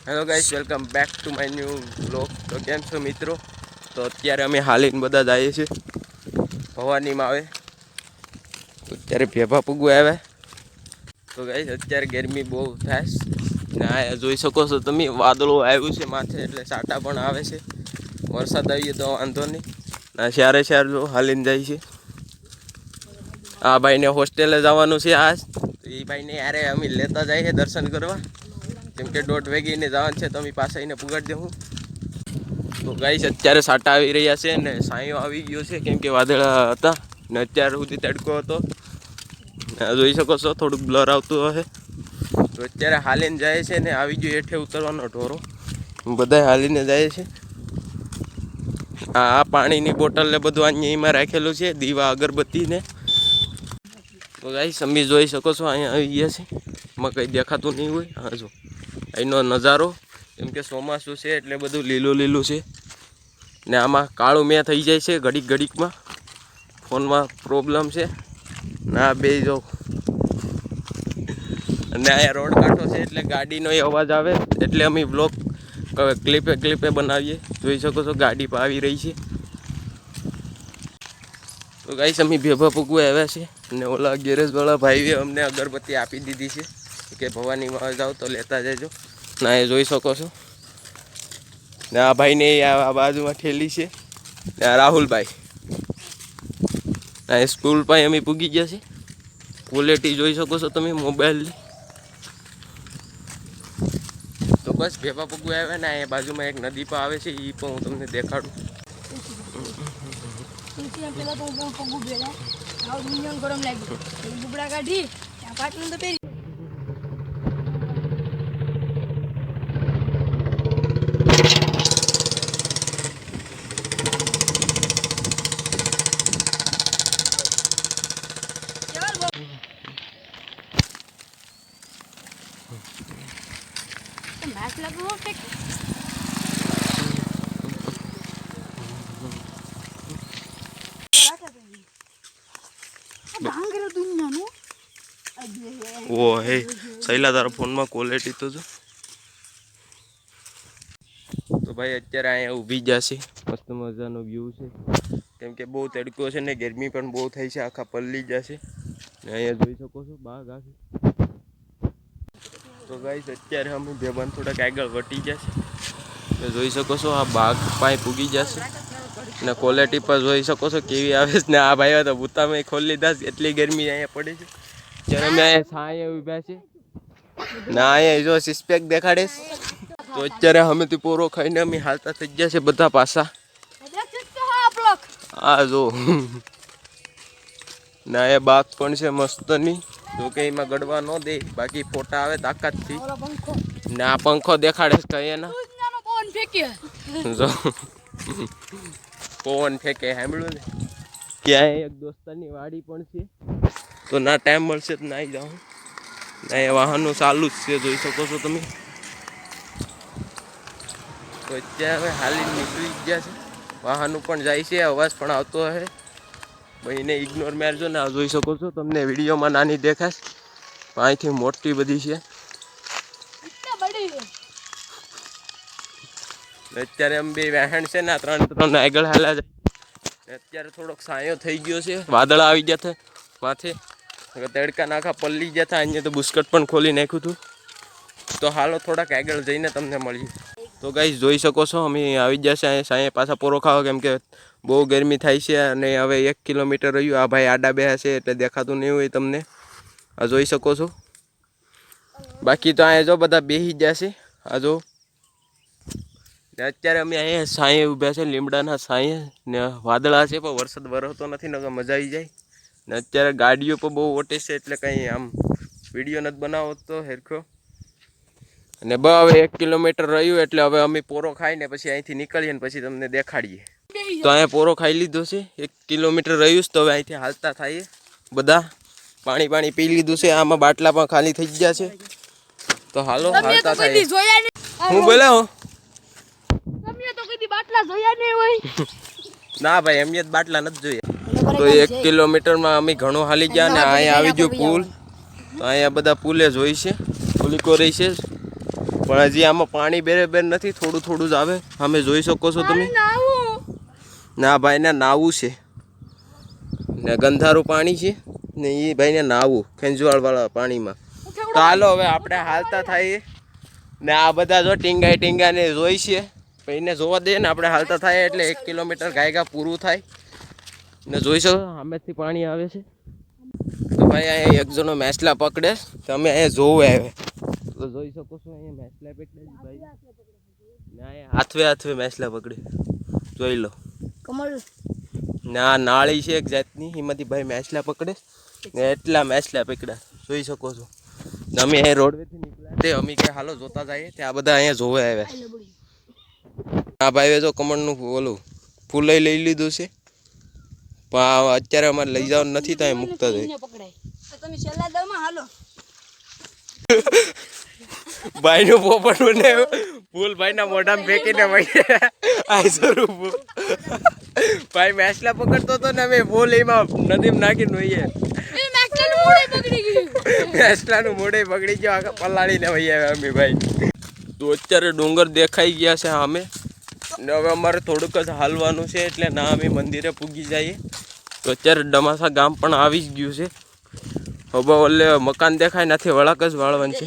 Hello guys, welcome back to my new vlog. તો કેમ છો મિત્રો? તો અત્યારે અમે હાલીને બધા જઈએ છીએ ભવાનીમાં આવે. તો અત્યારે ભેભા પૂગવા આવે. તો ગાઈસ અત્યારે ગરમી બહુ થાય ને આ જોઈ શકો છો તમે, વાદળો આવ્યું છે માથે એટલે સાટા પણ આવે છે. વરસાદ આવીએ તો વાંધો નહીં. ના શહેરે શહેર જો હાલીને જાય છે. આ ભાઈને હોસ્ટેલે જવાનું છે આજ. તો એ ભાઈને યારે અમે લેતા જઈએ દર્શન કરવા, કેમ કે 1:30 વાગીને જવાનું છે. તો અમે પાસે આવીને પુગાડી દઉં. તો ગાઈસ અત્યારે સાટા આવી રહ્યા છે ને સાંયો આવી ગયો છે, કેમ કે વાદળા હતા ને અત્યાર સુધી તડકો હતો. જોઈ શકો છો થોડુંક બ્લર આવતું હશે. તો અત્યારે હાલીને જાય છે ને આવી ગયો હેઠે ઉતરવાનો ઢોરો. બધા હાલીને જાય છે. આ પાણીની બોટલ ને બધું અહીંયા એમાં રાખેલું છે, દીવા અગરબત્તી ને. તો ગાઈસ તમે જોઈ શકો છો અહીંયા આવી ગયા છે. એમાં કંઈ દેખાતું નહીં હોય. હા જો અહીંનો નજારો, કેમ કે ચોમાસું છે એટલે બધું લીલું લીલું છે. ને આમાં કાળું મેં થઈ જાય છે ઘડીક ઘડીકમાં, ફોનમાં પ્રોબ્લેમ છે. ના બે જો અને અહીંયા રોડ કાંઠો છે એટલે ગાડીનો અવાજ આવે એટલે અમે બ્લોગ ક્લિપે બનાવીએ. જોઈ શકો છો ગાડી પર આવી રહી છે. તો ગાઈસ અમે ભેભા પૂગવા આવ્યા છે અને ઓલા ગેરેજવાળા ભાઈએ અમને અગરબત્તી આપી દીધી છે કે ભવાનીમાં જાઓ તો લેતા જજો. ના એ જોઈ શકો છો ને આ ભાઈને આ બાજુમાં ઠેલી છે ને આ રાહુલભાઈ. આ સ્કૂલ પાસે અમે પૂગી ગયા છે. ક્વોલિટી જોઈ શકો છો તમે મોબાઈલની. તો બસ ભેભા પૂગવા આવ્યા ને એ બાજુમાં એક નદી પર આવે છે, એ પણ હું તમને દેખાડું. પેલા તો હું પગું ભેલા ગરમ લાગ્યું દુબળા કાઢી પાટલું તો પહેરી માસ લાગવો ફેક ઓ હે સહેલા તારા ફોનમાં ક્વોલિટી તો જો. તો ભાઈ અત્યારે અહીંયા ઊભી જશે, મસ્ત મજાનો વ્યૂ છે, કેમ કે બહુ તડકો છે ને ગરમી પણ બહુ થઈ છે, આખા પલ્લી જશે. ને અહીંયા જોઈ શકો છો બાગ આખી. તો ગાઈસ અત્યારે અમે ભેભાન થોડાક આગળ વટી જશે. જોઈ શકો છો આ બાગ પાસે પૂગી જશે ને ક્વોલિટી પર જોઈ શકો છો કેવી આવે છે. ને આ ભાઈઓ તો ભૂતામાં ખોલી લીધા છે, એટલી ગરમી અહીંયા પડે છે. જ્યારે અમે અહીંયા છાંયે ઊભા છે ને અહીંયા જો સિસ્પેક દેખાડે. તો અત્યારે અમે તો પોરો ખાઈને અમે હાલતા થઈ ગયા છે બધા પાછા. આ જો ના એ બાગ પણ છે મસ્તની. જો કે એમાં ગડવા ન દે, બાકી ફોટા આવે તાકાતથી. ને આ પંખો દેખાડે છે કઈ એના જો પવન ફેંકે સાંભળ્યું ને. ક્યાંય એક દોસ્તારની વાડી પણ છે, તો ના ટાઈમ મળશે તો નાઈ જાઉં. ના એ વાહનો ચાલુ જ છે, જોઈ શકો છો તમે. તો અત્યારે હાલી નીકળી ગયા છે, વાહનો પણ જાય છે, અવાજ પણ આવતો હશે. ભાઈને ઇગ્નોર મારજો ને. આ જોઈ શકો છો તમને વિડીયોમાં નાની દેખાશ, અહીંથી મોટી બધી છે. અત્યારે અમે બે વાહન છે ને 3 આગળ હાલ્યા જાય. અત્યારે થોડોક સાયો થઈ ગયો છે, વાદળ આવી ગયા હતા માથે, તડકા નાખા પલ્લી ગયા હતા. અહીંયા તો બુસ્કટ પણ ખોલી નાખ્યું હતું. તો હાલો થોડાક આગળ જઈને તમને મળીએ. તો ગાઈસ જોઈ શકો છો અમે આવી જશે સાંયે પાછા પોરો ખાવા, કેમ કે બહુ ગરમી થાય છે. અને હવે 1 કિલોમીટર રહ્યું. આ ભાઈ આડા બેહા છે એટલે દેખાતું નહીં હોય તમને. આ જોઈ શકો છો. બાકી તો અહીંયા જો બધા બેસી જશે. આ જો અત્યારે અમે અહીંયા સાંયે ઊભા છે, લીમડાના સાંયે. ને વાદળા છે પણ વરસાદ વરસતો નથી, ને મજા આવી જાય. ને અત્યારે ગાડીઓ પણ બહુ ઓટે છે એટલે કંઈ આમ વિડીયો નથી બનાવો તો હેરખો. અને હવે 1 કિલોમીટર રહ્યું એટલે હવે અમે પોરો ખાઈને પછી અહીંથી નીકળીએ ને પછી તમને દેખાડીએ. તો અહીંયા પોરો ખાઈ લીધો છે, 1 કિલોમીટર રહ્યું તો હવે અહીંથી હાલતા થઈએ. બધા પાણી પી લીધું છે, આમાં બાટલા પણ ખાલી થઈ ગયા છે. તો હાલો હાલતા થઈએ. હું બોલે હો ના ભાઈ એમ જ બાટલા નથી જોયા. તો 1 કિલોમીટરમાં અમે ઘણો હાલી ગયા ને અહીંયા આવી ગયો પુલ. તો અહીંયા બધા પુલે જોઈ છે, પુલિકો રહી છે. પણ હજી આમાં પાણી બેરે નથી, થોડું થોડું જ આવે. અમે જોઈ શકો છો તમે. ના ભાઈને નાવું છે ને ગંધારું પાણી છે ને એ ભાઈને નાવું ખેંજવાળવાળા પાણીમાં. તો હાલો હવે આપણે હાલતા થઈએ ને આ બધા જો ટીંગા ને જોઈ છે ભાઈને જોવા દઈએ ને આપણે હાલતા થાય એટલે 1 કિલોમીટર ગાયગા પૂરું થાય ને જોઈ શકો સામેથી પાણી આવે છે. તો ભાઈ અહીંયા એક જણો મેસલા પકડે તો અમે અહીંયા જોવું આવે તો જોઈ શકો છો અહીંયા મેસલા પકડે ભાઈ ને અહીંયા હાથવે મેસલા પકડે જોઈ લો. કમળ ના નાળી છે એક જાતની એમાંથી ભાઈ મેસલા પકડે ને એટલા મેસલા પકડ્યા જોઈ શકો છો. અમે અહીં રોડવેથી નીકળ્યા તે અમે કે હાલો જોતા જઈએ ત્યાં બધા અહીંયા જોવે આવ્યા. આ ભાઈએ જો કમળનું ઓલું ફૂલ લઈ લીધું છે પણ અત્યારે અમારે લઈ જવાનું નથી તો મૂકતા જાય. તમે છેલ્લા દરમાં હાલો ભાઈનું પોપટનું ને ફૂલ ભાઈના મોઢામાં ફેંકીને ભાઈ મેસલા પકડતો હતો ને અમે ફૂલ એમાં નદીમાં નાખીને વહીએ. મેસલાનું મોઢે પકડી ગયો આખા પલાળીને વહી આવ્યા અમે ભાઈ. તો અત્યારે ડુંગર દેખાઈ ગયા છે અમે ને હવે અમારે થોડુંક જ હાલવાનું છે એટલે ના અમે મંદિરે પૂગી જઈએ. તો અત્યારે ડમાસા ગામ પણ આવી જ ગયું છે. હવે ઓલે મકાન દેખાય નથી વળાક જ વાળવાનું છે.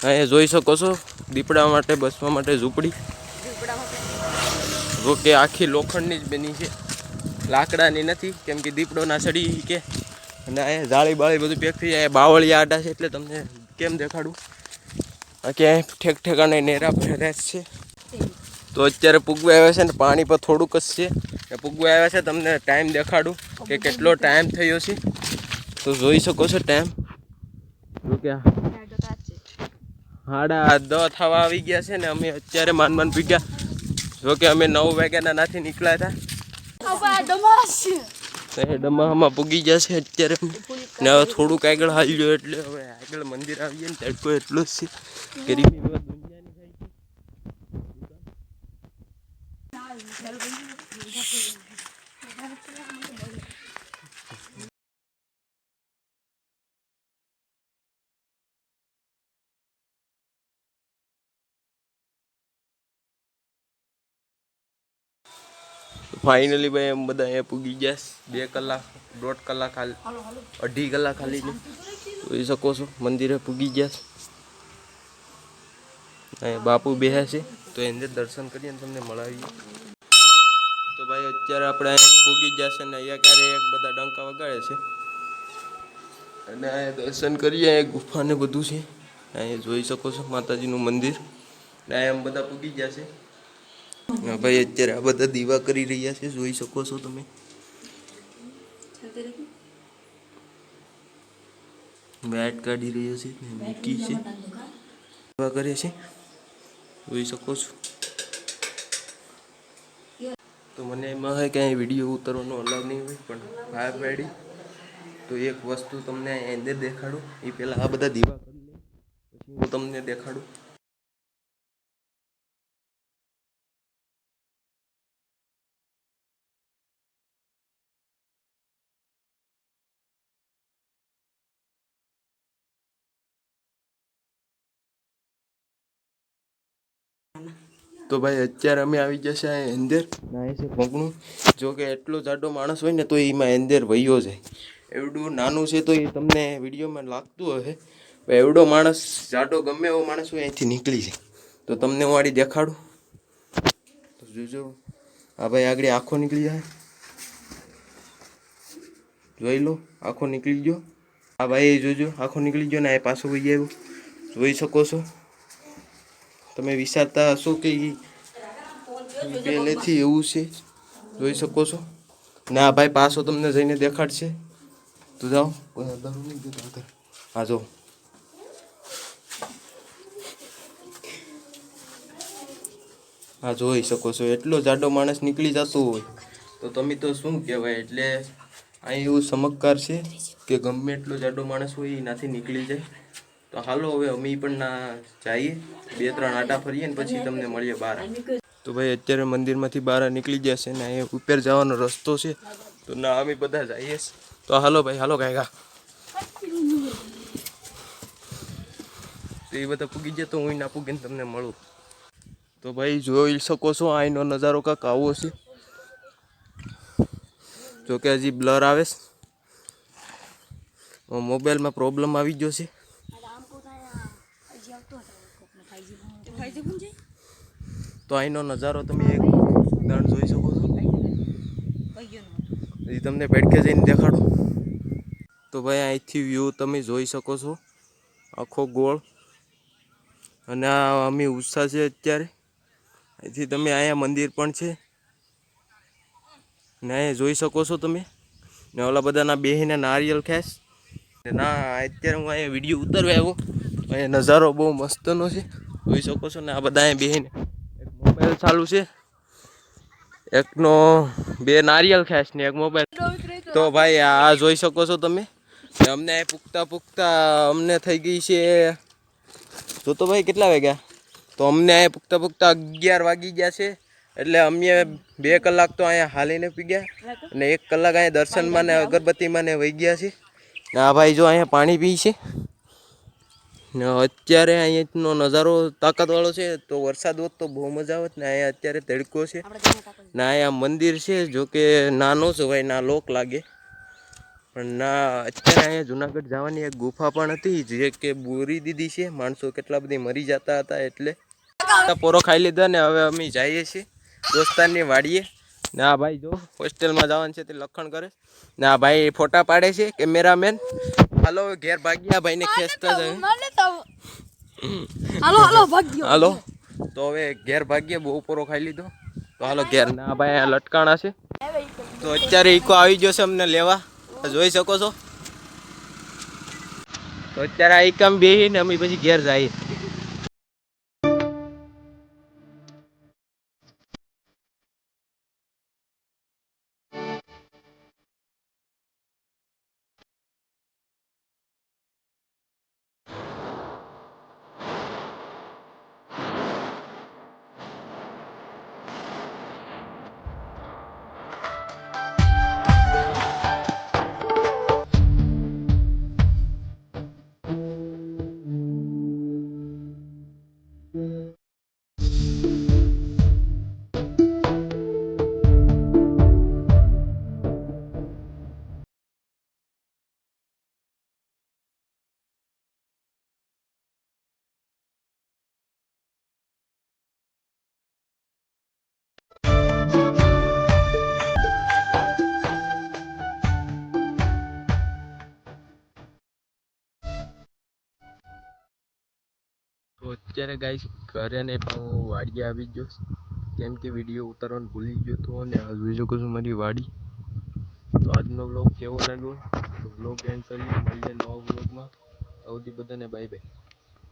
અહીંયા જોઈ શકો છો દીપડા માટે બસવા માટે ઝૂંપડી જો કે આખી લોખંડની જ બની છે, લાકડાની નથી કેમ કે દીપડો ના સડી કે. અને અહીંયા જાળી બાળી બધું પેક થઈ જાય. બાવળિયા આડા છે એટલે તમને કેમ દેખાડું ક્યાંય ઠેકાણે નેરા ભરે છે. તો અત્યારે પૂગવા આવ્યા છે ને પાણી પર થોડુંક જ છે એ પૂગવા આવ્યા છે. તમને ટાઈમ દેખાડું કે કેટલો ટાઈમ થયો છે. તો જોઈ શકો છો ટાઈમ જો કે 10:30 થવા આવી ગયા છે ને અમે અત્યારે માન પીગ્યા. જો કે અમે 9 વાગ્યાના નાથી નીકળ્યા હતા ડમામાં પૂગી ગયા છે અત્યારે ને હવે થોડુંક આગળ હાલી ગયો એટલે હવે આગળ મંદિર આવીએ ને તડકો એટલો જ છે ગરીબી દુનિયાની થાય છે. ફાઇનલી ભાઈ એમ બધા અહીંયા પૂગી ગયા 2 કલાક 1.5 કલાક ખાલી 2.5 કલાક ખાલી જોઈ શકો છો મંદિરે પૂગી ગયા. અહીંયા બાપુ બેહ્યા છે તો એને દર્શન કરીએ ને તમને મળાવીએ. તો ભાઈ અત્યારે આપણે અહીંયા પૂગી ગયા છે ને અહીંયા ક્યારે એક બધા ડંકા વગાડે છે અને અહીંયા દર્શન કરીએ. એક ગુફા ને બધું છે અહીંયા જોઈ શકો છો માતાજીનું મંદિર ને અહીંયા બધા પૂગી ગયા છે. ભાઈ અત્યારે આ બધા દીવા કરી રહ્યા છે જોઈ શકો છો તમે. બેટ કાઢી રહ્યા છે મૂકી છે દીવા કરે છે જોઈ શકો છો. તો મને એમાં હોય કે અહીં વિડીયો ઉતારવાનો અલાવ નહીં હોય પણ ફાયર પેડી તો એક વસ્તુ તમને અંદર દેખાડું એ પહેલાં આ બધા દીવા કરી લે પછી હું તમને દેખાડું. તો ભાઈ અત્યારે અમે આવી જશે અંદર નાય છે ભગણું. જો કે એટલો જાડો માણસ હોય ને તો એમાં અંદર વયો જાય. એવડું નાનું છે તો એ તમને વિડીયોમાં લાગતું હશે એવડો માણસ જાડો ગમે એવો માણસ હોય અહીંથી નીકળી જાય. તો તમને હું આડી દેખાડું તો જોજો. આ ભાઈ આગળ આખો નીકળી જાય જોઈ લો આખો નીકળી ગયો. આ ભાઈ જોજો આખો નીકળી ગયો ને આ પાછો વહી આવ્યો જોઈ શકો છો. તમે વિચારતા હશો કે પહેલેથી એવું છે જોઈ શકો છો ને આ ભાઈ પાછો તમને જઈને દેખાડશે. તો જાઓ હા જો હા જોઈ શકો છો એટલો જાડો માણસ નીકળી જતો હોય તો તમે તો શું કહેવાય. એટલે અહીં એવું ચમત્કાર છે કે ગમે એટલો જાડો માણસ હોય એનાથી નીકળી જાય. તો હાલો હવે અમે પણ ના જઈએ 2-3 આટા ફરીએ ને પછી તમને મળીએ બહાર. તો ભાઈ અત્યારે મંદિરમાંથી બહાર નીકળી જશે ને અહીંયા ઉપર જવાનો રસ્તો છે તો ના અમે બધા જઈએ. તો હાલો ભાઈ હાલો ગાયગા તો એ બધા પૂગી જાય તો હું ના પૂગીને તમને મળું. તો ભાઈ જોઈ શકો છો અહીંનો નજારો કાંક આવો છે. જોકે હજી બ્લર આવે છે, મોબાઈલમાં પ્રોબ્લેમ આવી ગયો છે. તો અહીંનો નજારો તમે એક દણ જોઈ શકો છો. હજી તમને બેઠકે જઈને દેખાડું. તો ભાઈ અહીંથી વ્યૂ તમે જોઈ શકો છો આખો ગોળ. અને આ અમે ઉત્સાહ છે અત્યારે. અહીંથી તમે અહીંયા મંદિર પણ છે ને અહીંયા જોઈ શકો છો તમે. ને ઓલા બધાના બેહીને નારિયેલ ખેંચ ના. અત્યારે હું અહીંયા વિડીયો ઉતારવા આવ્યો. અહીંયા નજારો બહુ મસ્તનો છે, જોઈ શકો છો. ને આ બધા અહીંયા બેહીને એક મોબાઈલ ચાલુ છે, એકનો બે નારિયેલ ખેંચ ને એક મોબાઈલ. તો ભાઈ આ જોઈ શકો છો તમે. અમને પૂગતા અમને થઈ ગઈ છે, જો તો ભાઈ કેટલા વાગ્યા. તો અમને અહીંયા પૂગતા 11 વાગી ગયા છે. એટલે અમે 2 કલાક તો અહીંયા હાલીને પી ગયા અને 1 કલાક અહીંયા દર્શનમાં ને અગરબત્તીમાં ને વહી ગયા છે. ને આ ભાઈ જો અહીંયા પાણી પી છે. ને અત્યારે અહીંયાનો નજારો તાકાતવાળો છે. તો વરસાદ હોત તો બહુ મજા આવત. ને અહીંયા અત્યારે તડકો છે ને અહીંયા મંદિર છે, જો કે નાનો છે ભાઈ, ના લોક લાગે. પણ ના અત્યારે અહીંયા જુનાગઢ જવાની એક ગુફા પણ હતી, જે કે બોરી દીધી છે. માણસો કેટલા બધી મરી જતા હતા એટલે પોરો ખાઈ લીધા. ને હવે અમે જઈએ છીએ દોસ્તારની વાડીએ. ને આ ભાઈ જો હોસ્ટેલમાં જવાનું છે તે લખણ કરે. ને આ ભાઈ ફોટા પાડે છે, કેમેરામેન. હાલો ઘેર ભાગ્યા ભાઈને ખેંચતા જાય. હાલો તો હવે ઘેર ભાગ્યા, બહુ પોરો ખાઈ લીધો. તો હાલો ઘેર. ને આ ભાઈ લટકાણા છે. તો અત્યારે ઈકો આવી ગયો છે અમને લેવા, જોઈ શકો છો. તો અત્યારે આ ઈકામ બેહીને અમે પછી ઘેર જઈએ. તો અત્યારે ગાઈસ ઘરે ને હું વાડીએ આવી ગયો, કેમ કે વિડીયો ઉતારવાનું ભૂલી ગયો હતો. અને જોઈ શકો છો મારી વાડી. તો આજનો વ્લોગ કેવો લાગ્યો તો વ્લોગ એન્ડ કરી મળીએ નવા વ્લોગમાં. સૌથી બધાને બાય બાય.